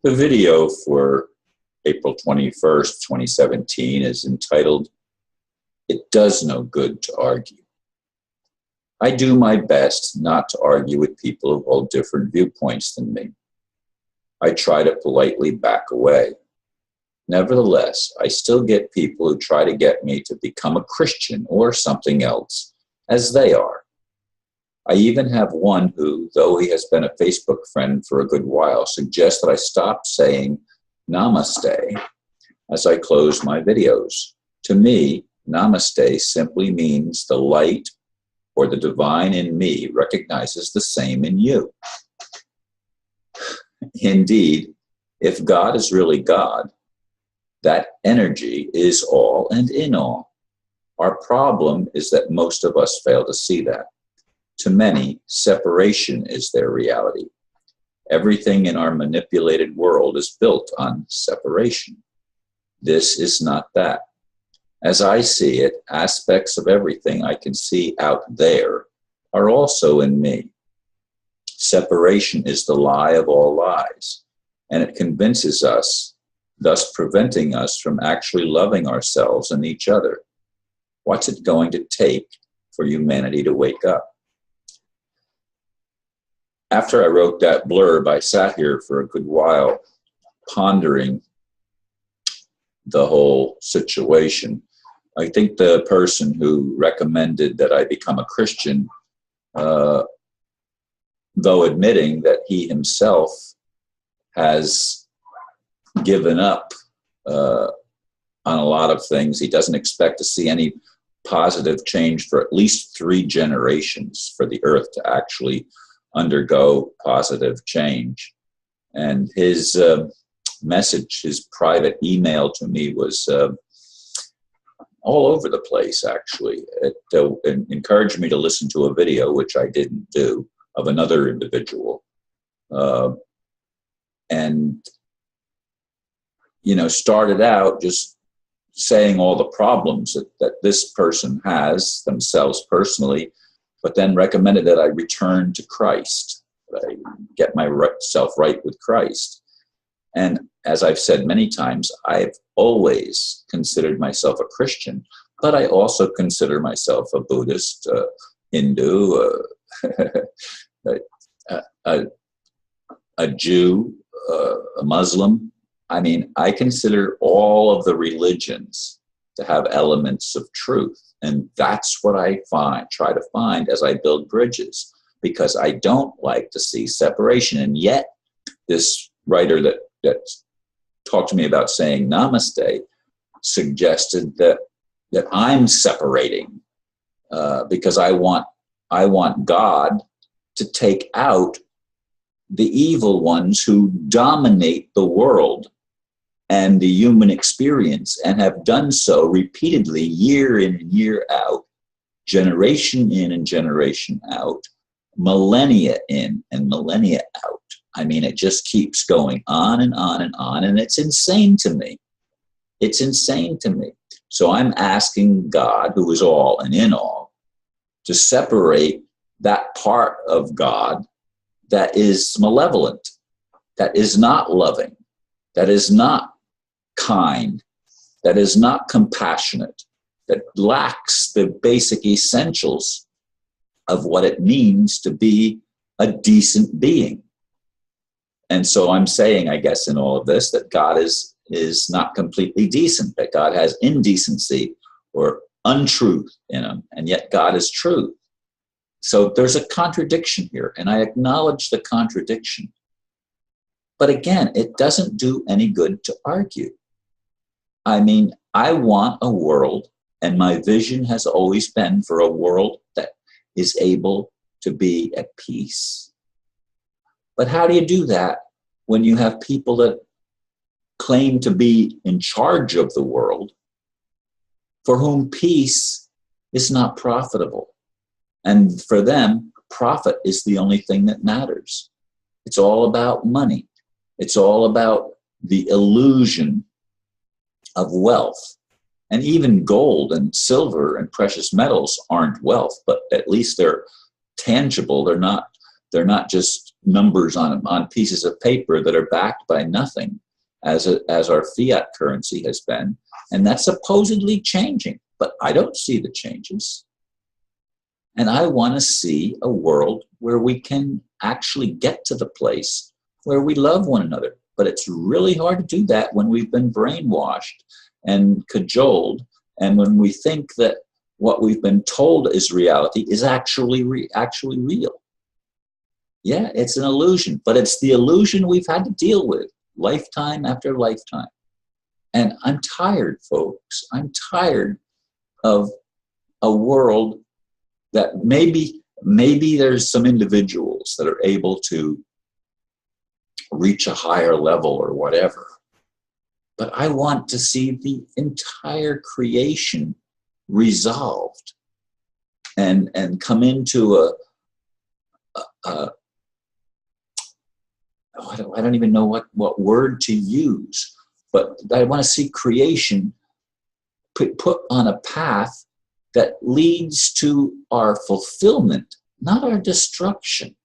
The video for April 21st, 2017 is entitled, "It Does No Good to Argue." I do my best not to argue with people who hold different viewpoints than me. I try to politely back away. Nevertheless, I still get people who try to get me to become a Christian or something else, as they are. I even have one who, though he has been a Facebook friend for a good while, suggests that I stop saying namaste as I close my videos. To me, namaste simply means the light or the divine in me recognizes the same in you. Indeed, if God is really God, that energy is all and in all. Our problem is that most of us fail to see that. To many, separation is their reality. Everything in our manipulated world is built on separation. This is not that. As I see it, aspects of everything I can see out there are also in me. Separation is the lie of all lies, and it convinces us, thus preventing us from actually loving ourselves and each other. What's it going to take for humanity to wake up? After I wrote that blurb, I sat here for a good while pondering the whole situation. I think the person who recommended that I become a Christian, though admitting that he himself has given up on a lot of things, he doesn't expect to see any positive change for at least 3 generations for the earth to actually undergo positive change. And his message, his private email to me was all over the place, actually. It encouraged me to listen to a video, which I didn't do, of another individual. And, started out just saying all the problems that this person has themselves personally, but then recommended that I return to Christ, that I get myself right with Christ. And as I've said many times, I've always considered myself a Christian, but I also consider myself a Buddhist, Hindu, a Jew, a Muslim. I mean, I consider all of the religions to have elements of truth. And that's what I try to find as I build bridges, because I don't like to see separation. And yet this writer that talked to me about saying namaste suggested that I'm separating because I want God to take out the evil ones who dominate the world and the human experience, and have done so repeatedly, year in and year out, generation in and generation out, millennia in and millennia out. I mean, it just keeps going on and on and on, and it's insane to me. It's insane to me. So I'm asking God, who is all and in all, to separate that part of God that is malevolent, that is not loving, that is not kind, that is not compassionate, that lacks the basic essentials of what it means to be a decent being. And so I'm saying, I guess, in all of this, that God is not completely decent, that God has indecency or untruth in him, and yet God is truth. So there's a contradiction here, and I acknowledge the contradiction. But again, it doesn't do any good to argue. I mean, I want a world, and my vision has always been for a world that is able to be at peace. But how do you do that when you have people that claim to be in charge of the world, for whom peace is not profitable? And for them, profit is the only thing that matters. It's all about money. It's all about the illusion of wealth. And even gold and silver and precious metals aren't wealth, but at least they're tangible. They're not just numbers on pieces of paper that are backed by nothing, as our fiat currency has been, and that's supposedly changing. But I don't see the changes. And I want to see a world where we can actually get to the place where we love one another. But it's really hard to do that when we've been brainwashed and cajoled, and when we think that what we've been told is reality is actually real. Yeah, it's an illusion, but it's the illusion we've had to deal with lifetime after lifetime. And I'm tired, folks. I'm tired of a world that maybe there's some individuals that are able to reach a higher level or whatever. But I want to see the entire creation resolved and come into I don't even know what word to use, but I want to see creation put on a path that leads to our fulfillment, not our destruction.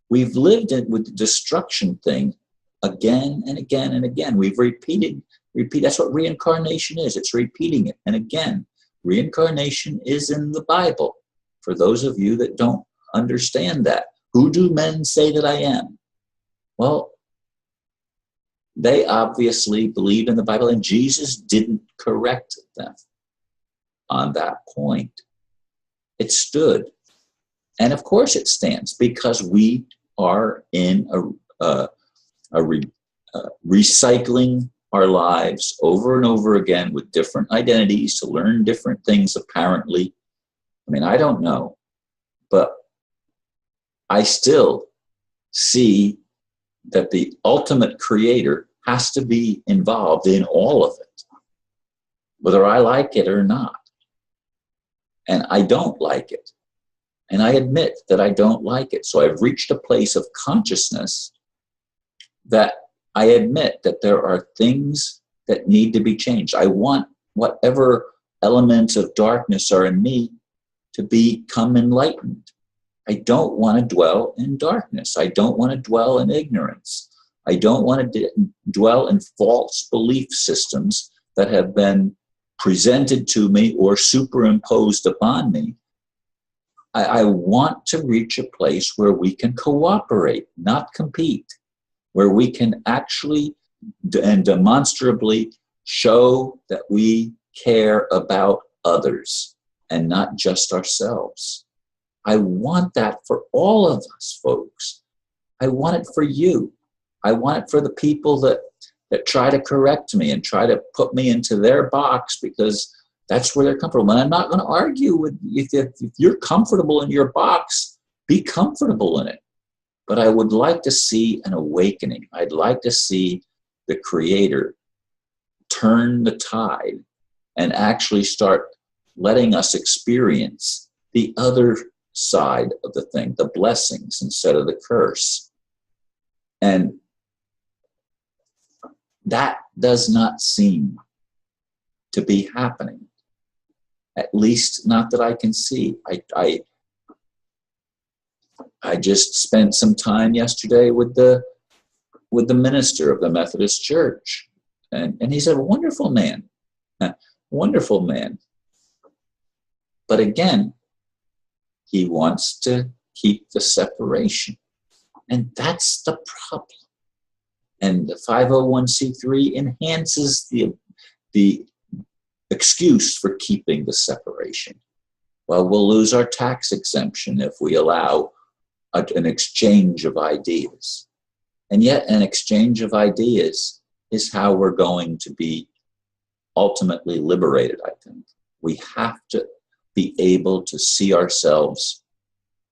We've lived with the destruction thing again and again and again. We've repeat. That's what reincarnation is. It's repeating it. And again, reincarnation is in the Bible. For those of you that don't understand that, who do men say that I am? Well, they obviously believe in the Bible, and Jesus didn't correct them on that point. It stood. And of course it stands, because we are in recycling our lives over and over again with different identities to learn different things, apparently. I mean, I don't know, but I still see that the ultimate creator has to be involved in all of it, whether I like it or not. And I don't like it. And I admit that I don't like it. So I've reached a place of consciousness that I admit that there are things that need to be changed. I want whatever elements of darkness are in me to become enlightened. I don't want to dwell in darkness. I don't want to dwell in ignorance. I don't want to dwell in false belief systems that have been presented to me or superimposed upon me. I want to reach a place where we can cooperate, not compete, where we can actually and demonstrably show that we care about others and not just ourselves. I want that for all of us, folks. I want it for you. I want it for the people that try to correct me and try to put me into their box because that's where they're comfortable. And I'm not going to argue with you. If you're comfortable in your box, be comfortable in it. But I would like to see an awakening. I'd like to see the Creator turn the tide and actually start letting us experience the other side of the thing, the blessings instead of the curse. And that does not seem to be happening, at least not that I can see. I just spent some time yesterday with the minister of the Methodist Church, and he's a wonderful man, wonderful man. But again, he wants to keep the separation, and that's the problem. And the 501c3 enhances the excuse for keeping the separation. Well, we'll lose our tax exemption if we allow an exchange of ideas. And yet an exchange of ideas is how we're going to be ultimately liberated, I think. We have to be able to see ourselves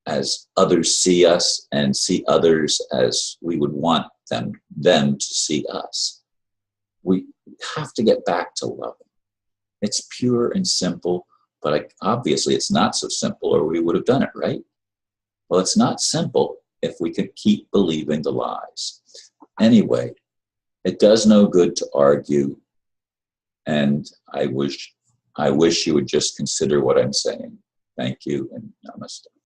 as others see us and see others as we would want them to see us. We have to get back to loving. It's pure and simple, but obviously it's not so simple or we would have done it, right? Well, it's not simple if we could keep believing the lies. Anyway, it does no good to argue, and I wish you would just consider what I'm saying. Thank you, and namaste.